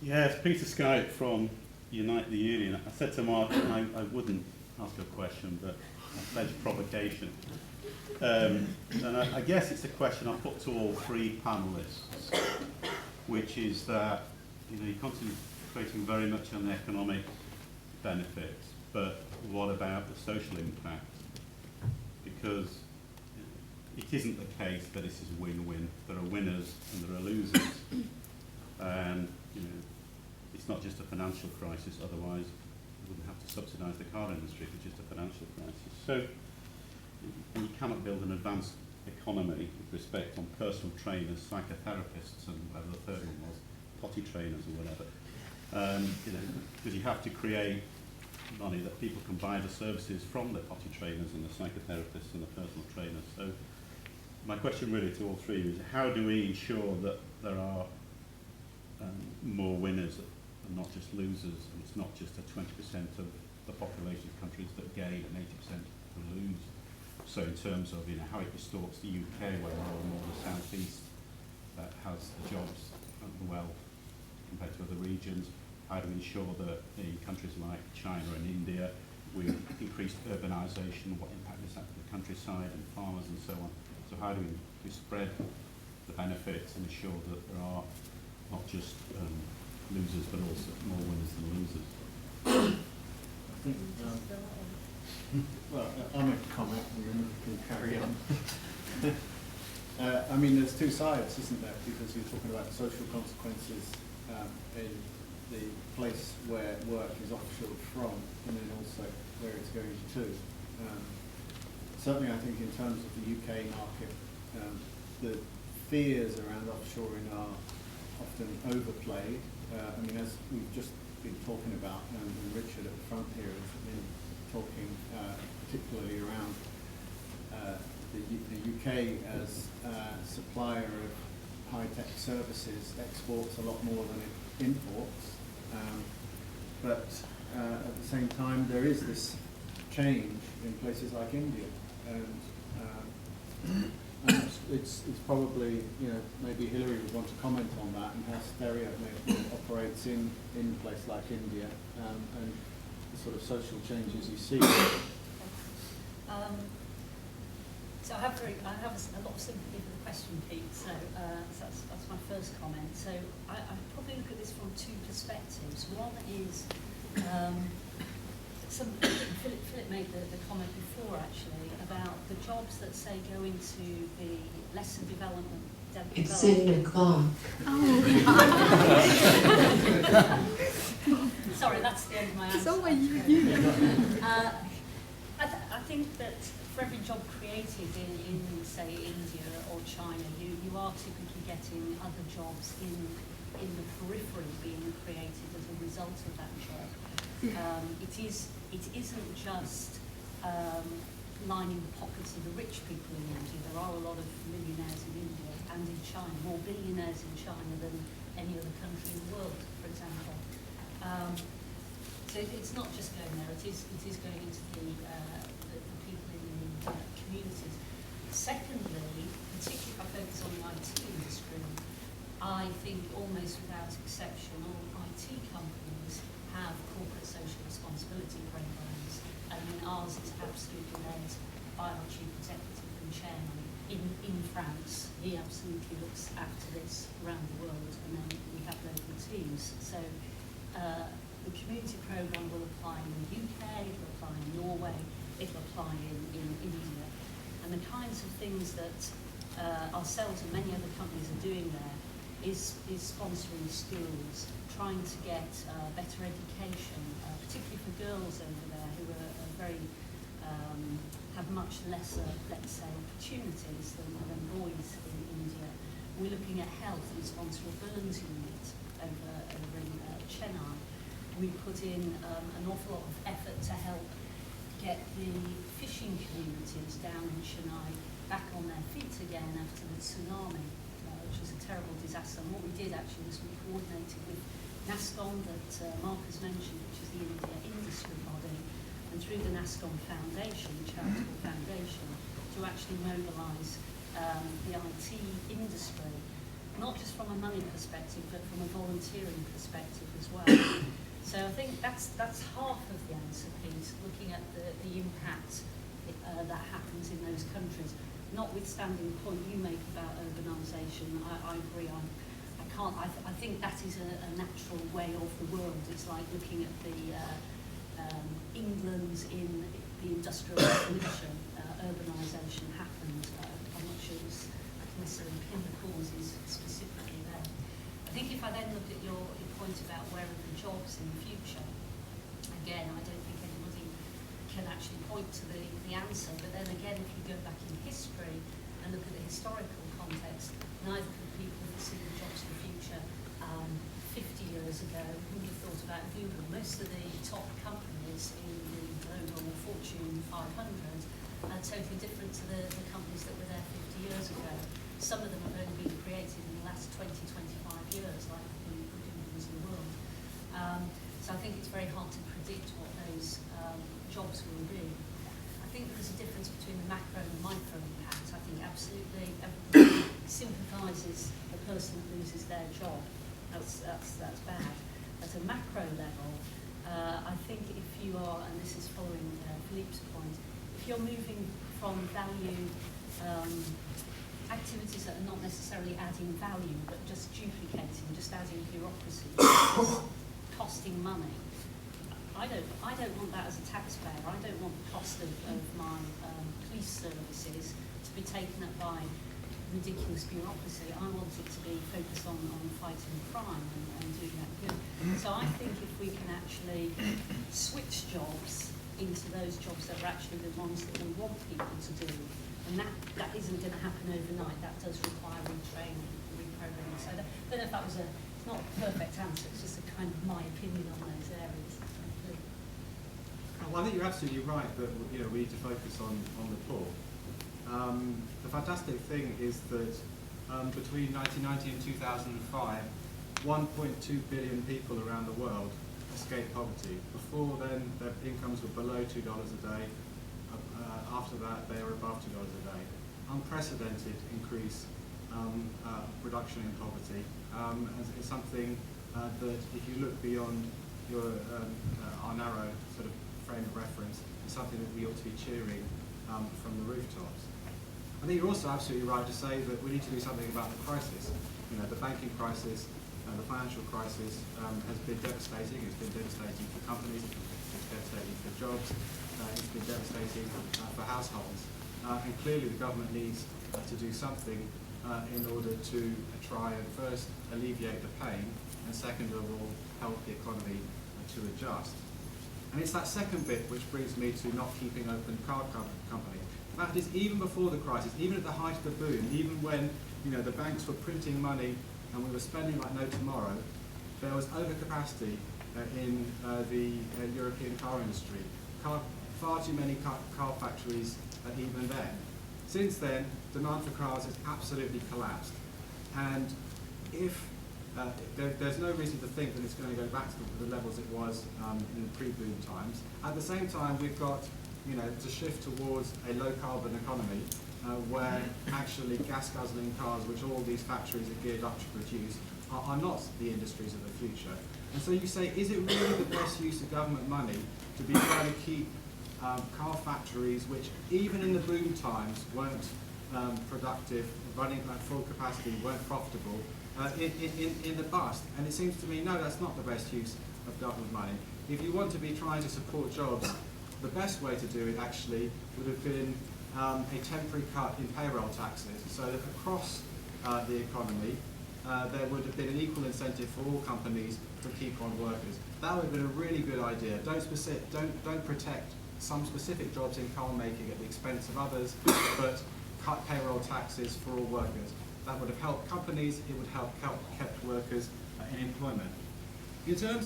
Yes, Peter Skype from Unite the Union. I said to Mark I wouldn't ask a question, but I pledged provocation. And I guess it's a question I put to all three panellists, which is that you're concentrating very much on the economic benefits, but what about the social impact? Because it isn't the case that this is win-win. There are winners and there are losers. And it's not just a financial crisis, otherwise we wouldn't have to subsidise the car industry if it's just a financial crisis. So you cannot build an advanced economy with respect on personal trainers, psychotherapists, and whatever the third one was, potty trainers or whatever. Because you have to create money that people can buy the services from the potty trainers and the psychotherapists and the personal trainers. So my question really to all three is, how do we ensure that there are more winners and not just losers, and it's not just a 20% of the population of countries that gain and 80% that lose? So in terms of how it distorts the UK, where more and more the southeast has the jobs and the wealth compared to other regions, how do we ensure that in countries like China and India, with increased urbanisation, what impact is that to the countryside and farmers and so on? So how do we spread the benefits and ensure that there are not just losers, but also more winners than losers? I think, well, I'll make a comment and then we can carry on. I mean, there's two sides, isn't there? Because you're talking about social consequences in the place where work is offshored from, and then also where it's going to. Certainly, I think in terms of the UK market, the fears around offshoring are often overplayed. I mean, as we've just been talking about, and Richard at the front here has been talking particularly around the UK as a supplier of high-tech services, exports a lot more than it imports. But at the same time, there is this change in places like India, and it's probably, maybe Hilary would want to comment on that and how Steria operates in a place like India, and the sort of social changes you see. So I have a lot of sympathy for the question, Pete. So that's my first comment. So I probably look at this from two perspectives. One is Philip made the comment before actually about the jobs that say go into the lesson development. It's 7 o'clock. Sorry, that's the end of my answer. So I think that for every job created in say, India or China, you are typically getting other jobs in the periphery being created as a result of that job. It isn't just lining the pockets of the rich people in India. There are a lot of millionaires in India and in China, more billionaires in China than any other country in the world, for example. So it's not just going there, it is going into the people in the communities. Secondly, particularly if I focus on the IT industry, I think almost without exception, all IT companies have corporate social responsibility programs, and ours is absolutely led by our chief executive and chairman in France. He absolutely looks after this around the world, and then we have local teams. So the community programme will apply in the UK, it will apply in Norway, it will apply in India. And the kinds of things that ourselves and many other companies are doing there is sponsoring schools, trying to get better education, particularly for girls over there who are have much lesser, let's say, opportunities than boys in India. We're looking at health and sponsor a burns unit over in Chennai. We put in an awful lot of effort to help get the fishing communities down in Chennai back on their feet again after the tsunami, which was a terrible disaster. And what we did actually was we coordinated with NASCOM that Mark has mentioned, which is the India industry body, and through the NASCOM Foundation, the charitable foundation, to actually mobilise the IT industry not just from a money perspective, but from a volunteering perspective as well. So I think that's half of the answer piece, looking at the impact that happens in those countries. Notwithstanding the point you make about urbanisation, I agree. I think that is a natural way of the world. It's like looking at the England in the industrial revolution. Urbanisation happened. I'm not sure it's necessarily pin the causes specifically there. I think if I then look at your point about where are the jobs in the future, again, I don't think anybody can actually point to the answer, but then again, if you go back in history and look at the historical context, neither could people foresee the jobs of the future 50 years ago. Who would have thought about Google? Most of the top companies in the global Fortune 500 are totally different to the companies that were there 50 years ago. Some of them have only been created in the last 20, 25 years, like the Googles in the world. So I think it's very hard to predict what those jobs will be. I think there's a difference between the macro and the micro impact. I think absolutely everybody sympathises the person that loses their job. That's bad. At a macro level, I think if you are, and this is following Philippe's point, if you're moving from value activities that are not necessarily adding value, but just duplicating, just adding bureaucracy, just costing money, I don't want that as a taxpayer. I don't want the cost of my police services to be taken up by ridiculous bureaucracy. I want it to be focused on fighting crime and doing that good. So I think if we can actually switch jobs into those jobs that are actually the ones that we want people to do, and that isn't going to happen overnight. That does require retraining, reprogramming. So I don't know if that was it's not a perfect answer. It's just a kind of my opinion on those areas. Well, I think you're absolutely right that we need to focus on the poor. The fantastic thing is that between 1990 and 2005, 1.2 billion people around the world escaped poverty. Before then, their incomes were below $2 a day. After that, they are above $2 a day. Unprecedented increase, reduction in poverty. It's something that, if you look beyond our narrow sort of frame of reference, is something that we ought to be cheering from the rooftops. I think you're also absolutely right to say that we need to do something about the crisis. The banking crisis, the financial crisis has been devastating. It's been devastating for companies, it's been devastating for jobs, it's been devastating for households. And clearly the government needs to do something in order to try and first alleviate the pain, and second of all, help the economy to adjust. And it's that second bit which brings me to not keeping open car companies. The fact is, even before the crisis, even at the height of the boom, even when the banks were printing money and we were spending like no tomorrow, there was overcapacity in the European car industry. Far too many car factories even then. Since then, demand for cars has absolutely collapsed. And if there's no reason to think that it's going to go back to the levels it was in pre-boom times. At the same time, we've got to shift towards a low-carbon economy where actually gas-guzzling cars, which all these factories are geared up to produce, are not the industries of the future. And so you say, is it really the best use of government money to be trying to keep car factories, which even in the boom times weren't productive, running at full capacity, weren't profitable, in the bust? And it seems to me, no, that's not the best use of government money. If you want to be trying to support jobs, the best way to do it actually would have been a temporary cut in payroll taxes, so that across the economy there would have been an equal incentive for all companies to keep on workers. That would have been a really good idea. Don't protect some specific jobs in car making at the expense of others, but cut payroll taxes for all workers. That would have helped companies, it would have kept workers in employment. In terms